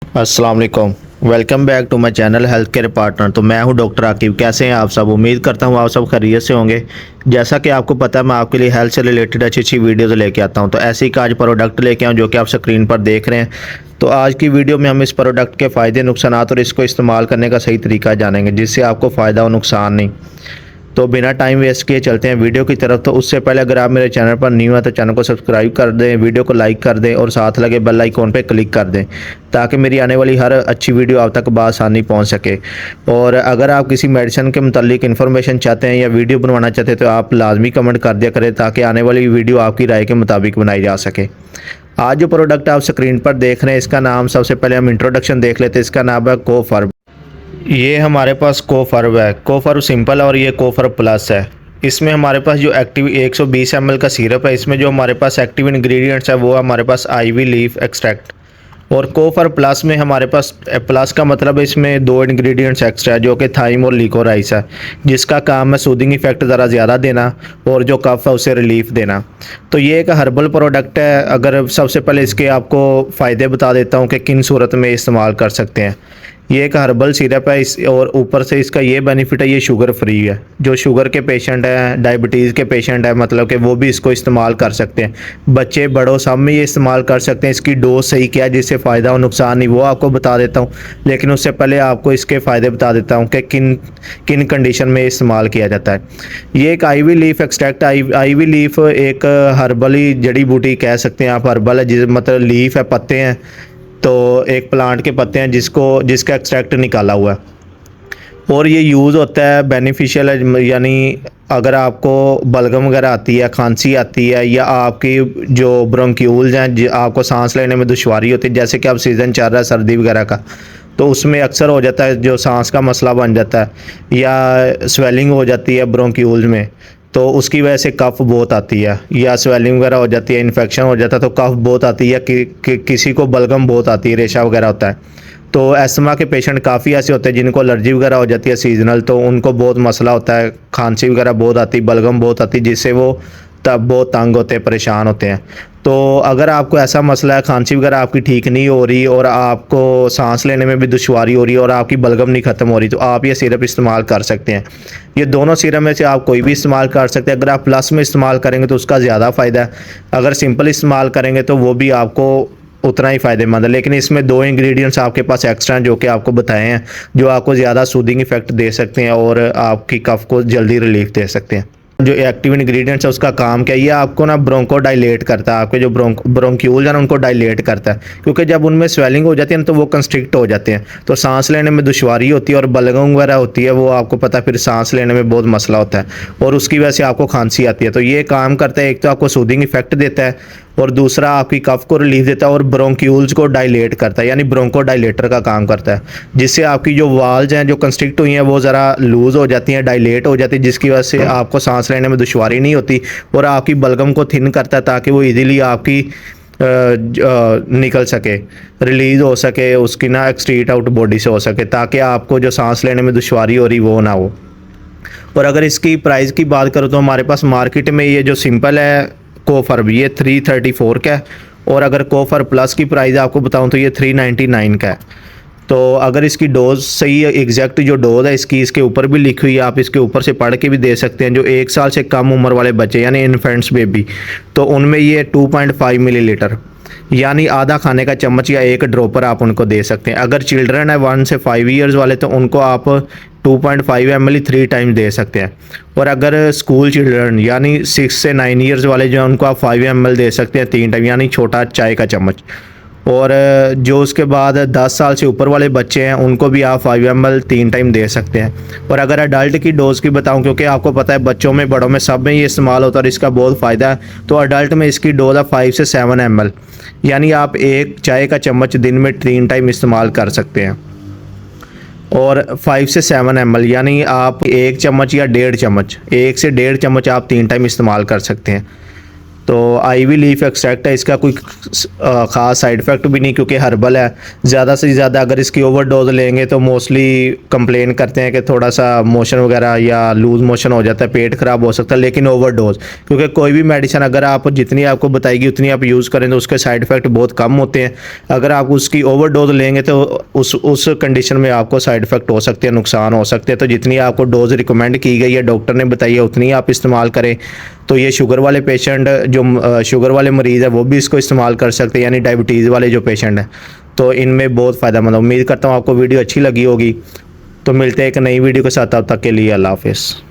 अस्सलाम वालेकुम। Welcome back to my channel health care partner. तो मैं हूं डॉक्टर आकिब। कैसे हैं आप सब? उम्मीद करता हूं आप सब खैरियत से होंगे। जैसा कि आपको पता है मैं आपके लिए हेल्थ से रिलेटेड अच्छी अच्छी वीडियोस लेके आता हूं। तो ऐसे ही आज प्रोडक्ट लेके आऊँ जो कि आप स्क्रीन पर देख रहे हैं। तो आज की वीडियो में हम इस प्रोडक्ट के फ़ायदे नुकसान और इसको इस्तेमाल करने का सही तरीका जानेंगे, जिससे आपको फ़ायदा और नुकसान नहीं। तो बिना टाइम वेस्ट किए चलते हैं वीडियो की तरफ। तो उससे पहले अगर आप मेरे चैनल पर न्यू हैं तो चैनल को सब्सक्राइब कर दें, वीडियो को लाइक कर दें और साथ लगे बेल आइकॉन पे क्लिक कर दें, ताकि मेरी आने वाली हर अच्छी वीडियो आप तक बआसानी पहुंच सके। और अगर आप किसी मेडिसिन के मुतालिक इन्फॉर्मेशन चाहते हैं या वीडियो बनवाना चाहते हैं तो आप लाजमी कमेंट कर दिया करें, ताकि आने वाली वीडियो आपकी राय के मुताबिक बनाई जा सके। आज जो प्रोडक्ट आप स्क्रीन पर देख रहे हैं, इसका नाम सबसे पहले हम इंट्रोडक्शन देख लेते हैं। इसका नाम है कोफर्ब। ये हमारे पास कोफर्ब है, कोफर्ब सिंपल और ये कोफर्ब प्लस है। इसमें हमारे पास जो एक्टिव 120 ml का सिरप है, इसमें जो हमारे पास एक्टिव इंग्रेडिएंट्स है वो हमारे पास आईवी लीफ एक्सट्रैक्ट। और कोफर्ब प्लस में हमारे पास प्लस का मतलब है इसमें दो इंग्रेडिएंट्स एक्स्ट्रा है, जो कि थाइम और लिकोराइस है, जिसका काम है सूदिंग इफेक्ट ज़रा ज़्यादा देना और जो कफ है उसे रिलीफ देना। तो ये एक हर्बल प्रोडक्ट है। अगर सबसे पहले इसके आपको फ़ायदे बता देता हूँ कि किन सूरत में इस्तेमाल कर सकते हैं। ये एक हर्बल सिरप है इस, और ऊपर से इसका ये बेनिफिट है, ये शुगर फ्री है। जो शुगर के पेशेंट हैं, डायबिटीज़ के पेशेंट हैं, मतलब कि वो भी इसको इस्तेमाल कर सकते हैं। बच्चे बड़ों सब में ये इस्तेमाल कर सकते हैं। इसकी डोज सही क्या है, जिससे फ़ायदा और नुकसान नहीं वो आपको बता देता हूँ। लेकिन उससे पहले आपको इसके फ़ायदे बता देता हूँ कि किन किन कंडीशन में इस्तेमाल किया जाता है। ये एक ivy leaf extract, ivy leaf एक हर्बली जड़ी बूटी कह सकते हैं आप। हर्बल है जिस मतलब लीफ है, पत्ते हैं, तो एक प्लांट के पत्ते हैं जिसका एक्सट्रैक्ट निकाला हुआ है। और ये यूज़ होता है बेनिफिशियल है, यानी अगर आपको बलगम वगैरह आती है, खांसी आती है, या आपकी जो ब्रोंक्यूल्स हैं, आपको सांस लेने में दुश्वारी होती है, जैसे कि अब सीज़न चल रहा है सर्दी वगैरह का, तो उसमें अक्सर हो जाता है जो सांस का मसला बन जाता है, या स्वेलिंग हो जाती है ब्रोंक्यूल्स में, तो उसकी वजह से कफ बहुत आती है, या स्वेलिंग वगैरह हो जाती है, इन्फेक्शन हो जाता है तो कफ बहुत आती है, किसी को बलगम बहुत आती है, रेशा वगैरह होता है। तो एस्थमा के पेशेंट काफ़ी ऐसे होते हैं जिनको एलर्जी वगैरह हो जाती है सीजनल, तो उनको बहुत मसला होता है, खांसी वगैरह बहुत आती है, बलगम बहुत आती है, जिससे वो तब बहुत तंग होते हैं, परेशान होते हैं। तो अगर आपको ऐसा मसला है, खांसी वगैरह आपकी ठीक नहीं हो रही और आपको सांस लेने में भी दुश्वारी हो रही है और आपकी बलगम नहीं ख़त्म हो रही, तो आप ये सिरप इस्तेमाल कर सकते हैं। ये दोनों सिरप में से आप कोई भी इस्तेमाल कर सकते हैं। अगर आप प्लस में इस्तेमाल करेंगे तो उसका ज़्यादा फ़ायदा है, अगर सिंपल इस्तेमाल करेंगे तो वो भी आपको उतना ही फ़ायदेमंद है। लेकिन इसमें दो इंग्रेडिएंट्स आपके पास एक्स्ट्रा हैं जो कि आपको बताए हैं, जो आपको ज़्यादा सूदिंग इफेक्ट दे सकते हैं और आपकी कफ को जल्दी रिलीफ दे सकते हैं। जो एक्टिव इंग्रेडिएंट्स है उसका काम क्या है, ये आपको ना ब्रोंको डायलेट करता है, आपके जो ब्रोंक्यूल्स हैं उनको डायलेट करता है, क्योंकि जब उनमें स्वेलिंग हो जाती है ना तो वो कंस्ट्रिक्ट हो जाते हैं, तो सांस लेने में दुश्वारी होती है और बलगम वगैरह होती है, वो आपको पता है, फिर सांस लेने में बहुत मसला होता है और उसकी वजह से आपको खांसी आती है। तो ये काम करता है, एक तो आपको सूदिंग इफेक्ट देता है और दूसरा आपकी कफ को रिलीफ देता है और ब्रोंक्यूल्स को डायलेट करता है, यानी ब्रोंको डायलेटर का काम करता है, जिससे आपकी जो वाल्स हैं जो कंस्ट्रिक्ट हुई हैं वो ज़रा लूज़ हो जाती हैं, डायलेट हो जाती है, जिसकी वजह से आपको सांस लेने में दुश्वारी नहीं होती और आपकी बलगम को थिन करता है, ताकि वो इजीली आपकी निकल सके, रिलीज़ हो सके, उसकी ना एक्सट्रीट आउट बॉडी से हो सके, ताकि आपको जो सांस लेने में दुश्वारी हो रही वो ना हो। और अगर इसकी प्राइस की बात करो तो हमारे पास मार्केट में ये जो सिंपल है कोफर्ब, ये 334 का है, और अगर कोफर्ब प्लस की प्राइस आपको बताऊं तो ये 399 का है। तो अगर इसकी डोज सही है, एग्जैक्ट जो डोज है इसकी इसके ऊपर भी लिखी हुई है, आप इसके ऊपर से पढ़ के भी दे सकते हैं। जो 1 साल से कम उम्र वाले बच्चे यानी इन्फेंट्स बेबी, तो उनमें ये 2.5 मिलीलीटर यानी आधा खाने का चम्मच या एक ड्रॉपर आप उनको दे सकते हैं। अगर चिल्ड्रन है 1 से 5 ईयर्स वाले तो उनको आप 2.5 ml 3 टाइम दे सकते हैं। और अगर स्कूल चिल्ड्रन यानी 6 से 9 ईयर्स वाले जो उनको आप 5 ml दे सकते हैं 3 टाइम, यानी छोटा चाय का चम्मच। और जो उसके बाद 10 साल से ऊपर वाले बच्चे हैं उनको भी आप 5 ml 3 टाइम दे सकते हैं। और अगर अडल्ट की डोज़ की बताऊं, क्योंकि आपको पता है बच्चों में बड़ों में सब में ये इस्तेमाल होता है और इसका बहुत फ़ायदा है, तो अडल्ट में इसकी डोज़ है 5 से 7 ml, यानी आप एक चाय का चम्मच दिन में 3 टाइम इस्तेमाल कर सकते हैं। और 5 से 7 ml यानी आप 1 चम्मच या 1.5 चम्मच, 1 से 1.5 चम्मच आप 3 टाइम इस्तेमाल कर सकते हैं। तो आईवी लीफ एक्सट्रैक्ट है, इसका कोई ख़ास साइड इफ़ेक्ट भी नहीं, क्योंकि हर्बल है। ज़्यादा से ज़्यादा अगर इसकी ओवरडोज लेंगे तो मोस्टली कंप्लेन करते हैं कि थोड़ा सा मोशन वगैरह या लूज़ मोशन हो जाता है, पेट ख़राब हो सकता है। लेकिन ओवरडोज, क्योंकि कोई भी मेडिसिन अगर आप जितनी आपको बताएगी उतनी आप यूज़ करें तो उसके साइड इफ़ेक्ट बहुत कम होते हैं। अगर आप उसकी ओवरडोज लेंगे तो उस कंडीशन में आपको साइड इफ़ेक्ट हो सकते हैं, नुकसान हो सकते हैं। तो जितनी आपको डोज रिकमेंड की गई है, डॉक्टर ने बताई है, उतनी आप इस्तेमाल करें। तो ये शुगर वाले पेशेंट, जो शुगर वाले मरीज़ है, वो भी इसको इस्तेमाल कर सकते हैं, यानी डायबिटीज़ वाले जो पेशेंट हैं। तो इनमें बहुत फ़ायदेमंद है। उम्मीद करता हूँ आपको वीडियो अच्छी लगी होगी। तो मिलते हैं एक नई वीडियो के साथ, तब तक के लिए अल्लाह हाफ़िज़।